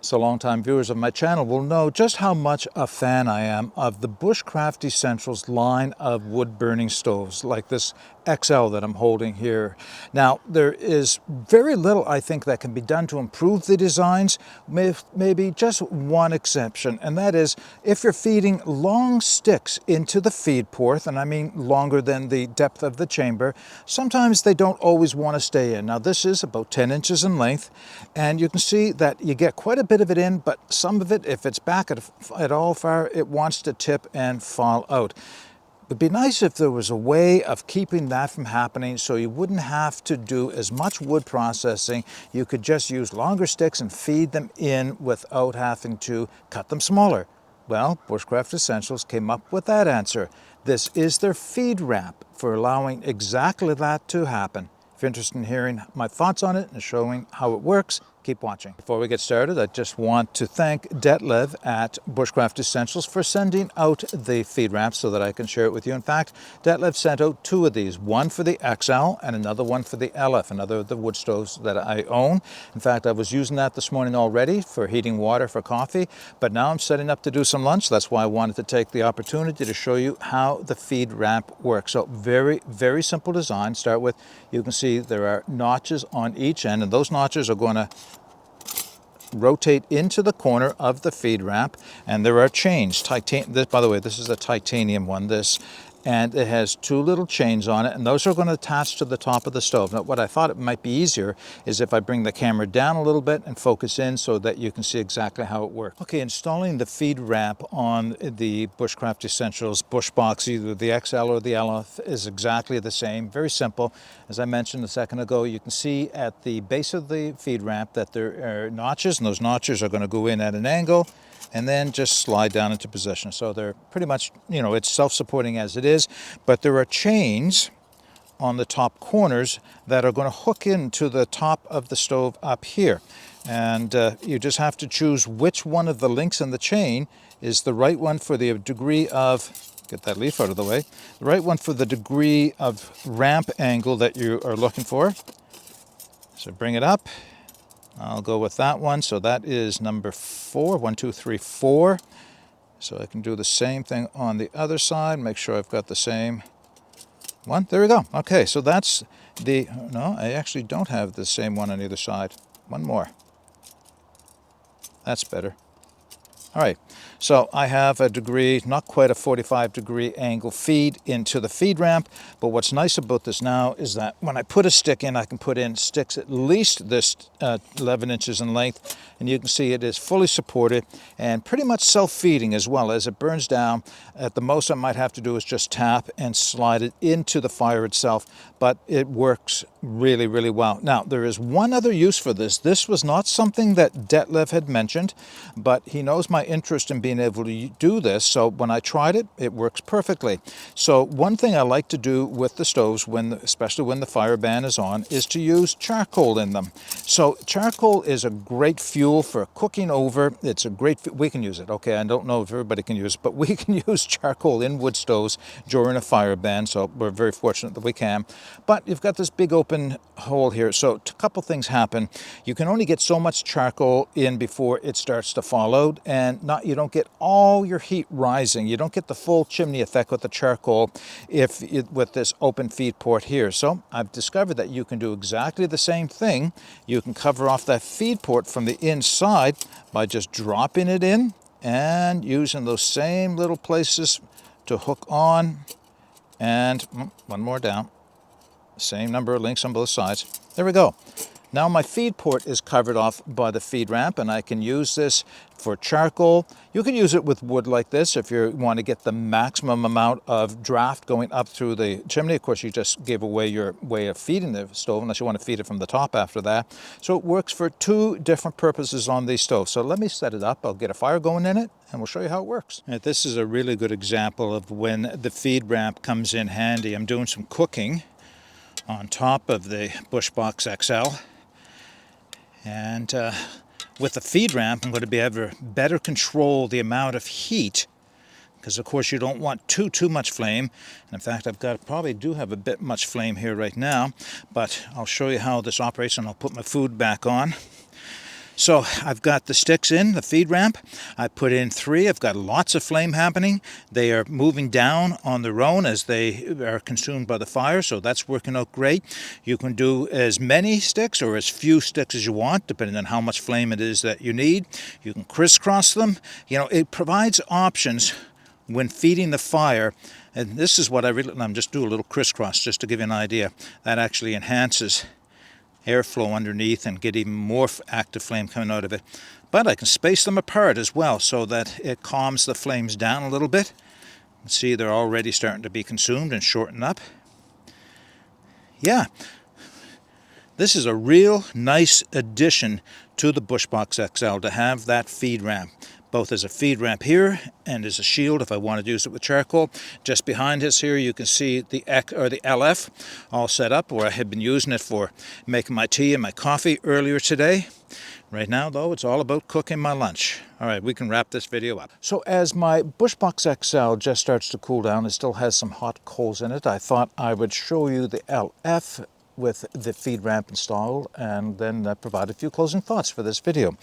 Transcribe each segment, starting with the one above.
So longtime viewers of my channel will know just how much a fan I am of the Bushcraft Essentials line of wood burning stoves, like this XL that I'm holding here. Now, there is very little, I think, that can be done to improve the designs, maybe just one exception, and that is if you're feeding long sticks into the feed port, and I mean longer than the depth of the chamber, sometimes they don't always want to stay in. Now, this is about 10 inches in length, and you can see that you get quite a bit of it in, but some of it, if it's back at all far, it wants to tip and fall out. It'd be nice if there was a way of keeping that from happening so you wouldn't have to do as much wood processing. You could just use longer sticks and feed them in without having to cut them smaller. Well, Bushcraft Essentials came up with that answer. This is their feed ramp for allowing exactly that to happen. If you're interested in hearing my thoughts on it and showing how it works, keep watching. Before we get started, I just want to thank Detlev at Bushcraft Essentials for sending out the feed ramp so that I can share it with you. In fact, Detlev sent out two of these, one for the XL and another one for the LF, another of the wood stoves that I own. In fact, I was using that this morning already for heating water for coffee, but now I'm setting up to do some lunch. That's why I wanted to take the opportunity to show you how the feed ramp works. So very, very simple design. Start with, you can see there are notches on each end, and those notches are going to rotate into the corner of the feed ramp, and there are chains. This, by the way, this is a titanium one, and it has two little chains on it, and those are going to attach to the top of the stove. Now, what I thought it might be easier is if I bring the camera down a little bit and focus in so that you can see exactly how it works. Okay, installing the feed ramp on the Bushcraft Essentials bush box, either the XL or the LF, is exactly the same. Very simple. As I mentioned a second ago, you can see at the base of the feed ramp that there are notches, and those notches are going to go in at an angle and then just slide down into position. So they're pretty much, it's self-supporting as it is, but there are chains on the top corners that are going to hook into the top of the stove up here. And you just have to choose which one of the links in the chain is the right one for the degree of, get that leaf out of the way, the right one for the degree of ramp angle that you are looking for. So bring it up. I'll go with that one. So that is number 4, 1, 2, 3, 4. So I can do the same thing on the other side. Make sure I've got the same one. There we go. Okay, so that's no, I actually don't have the same one on either side. One more. That's better. All right, so I have a degree, not quite a 45-degree angle feed into the feed ramp, but what's nice about this now is that when I put a stick in, I can put in sticks at least this 11 inches in length, and you can see it is fully supported and pretty much self-feeding as well. As it burns down, at the most I might have to do is just tap and slide it into the fire itself, but it works really, really well. Now, there is one other use for this. This was not something that Detlev had mentioned, but he knows my interest in being able to do this, so when I tried it, it works perfectly. So one thing I like to do with the stoves, especially when the fire ban is on, is to use charcoal in them. So charcoal is a great fuel for cooking over. It's a great, we can use it. Okay, I don't know if everybody can use it, but we can use charcoal in wood stoves during a fire ban, so we're very fortunate that we can. But you've got this big open hole here, so a couple things happen. You can only get so much charcoal in before it starts to fall out, and you don't get all your heat rising. You don't get the full chimney effect with the charcoal with this open feed port here. So I've discovered that you can do exactly the same thing. You can cover off that feed port from the inside by just dropping it in and using those same little places to hook on, and one more down. Same number of links on both sides. There we go. Now my feed port is covered off by the feed ramp, and I can use this for charcoal. You can use it with wood like this if you want to get the maximum amount of draft going up through the chimney. Of course, you just gave away your way of feeding the stove unless you want to feed it from the top after that. So it works for two different purposes on these stoves. So let me set it up. I'll get a fire going in it, and we'll show you how it works. Now, this is a really good example of when the feed ramp comes in handy. I'm doing some cooking on top of the Bushbox XL. And with the feed ramp, I'm going to be able to better control the amount of heat, because of course you don't want too much flame. And in fact, probably do have a bit much flame here right now, but I'll show you how this operates, and I'll put my food back on. So I've got the sticks in, the feed ramp. I put in 3. I've got lots of flame happening. They are moving down on their own as they are consumed by the fire, so that's working out great. You can do as many sticks or as few sticks as you want, depending on how much flame it is that you need. You can crisscross them. You know, it provides options when feeding the fire. And this is what I'm just do a little crisscross just to give you an idea. That actually enhances airflow underneath and get even more active flame coming out of it. But I can space them apart as well so that it calms the flames down a little bit. See, they're already starting to be consumed and shorten up. Yeah, this is a real nice addition to the Bushbox XL to have that feed ramp, both as a feed ramp here and as a shield if I wanted to use it with charcoal. Just behind us here you can see the LF all set up, where I had been using it for making my tea and my coffee earlier today. Right now, though, it's all about cooking my lunch. All right, we can wrap this video up. So as my Bushbox XL just starts to cool down, it still has some hot coals in it, I thought I would show you the LF with the feed ramp installed, and then provide a few closing thoughts for this video.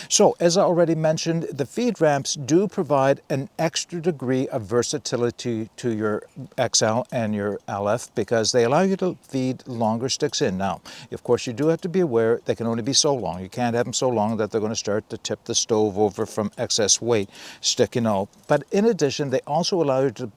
So, as I already mentioned, the feed ramps do provide an extra degree of versatility to your XL and your LF because they allow you to feed longer sticks in. Now, of course, you do have to be aware they can only be so long. You can't have them so long that they're going to start to tip the stove over from excess weight sticking out. But in addition, they also allow you to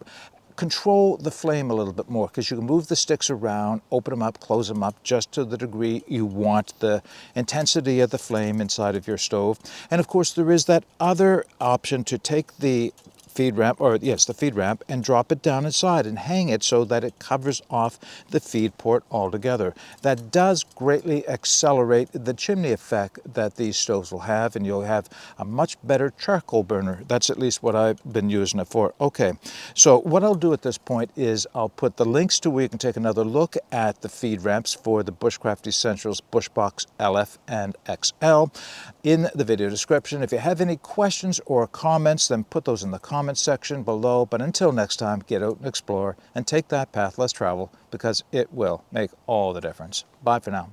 control the flame a little bit more because you can move the sticks around, open them up, close them up just to the degree you want the intensity of the flame inside of your stove. And of course there is that other option to take the feed ramp, the feed ramp, and drop it down inside and hang it so that it covers off the feed port altogether. That does greatly accelerate the chimney effect that these stoves will have, and you'll have a much better charcoal burner. That's at least what I've been using it for. Okay, so what I'll do at this point is I'll put the links to where you can take another look at the feed ramps for the Bushcraft Essentials Bushbox LF and XL in the video description. If you have any questions or comments, then put those in the comments section below. But until next time, get out and explore and take that path less traveled, because it will make all the difference. Bye for now.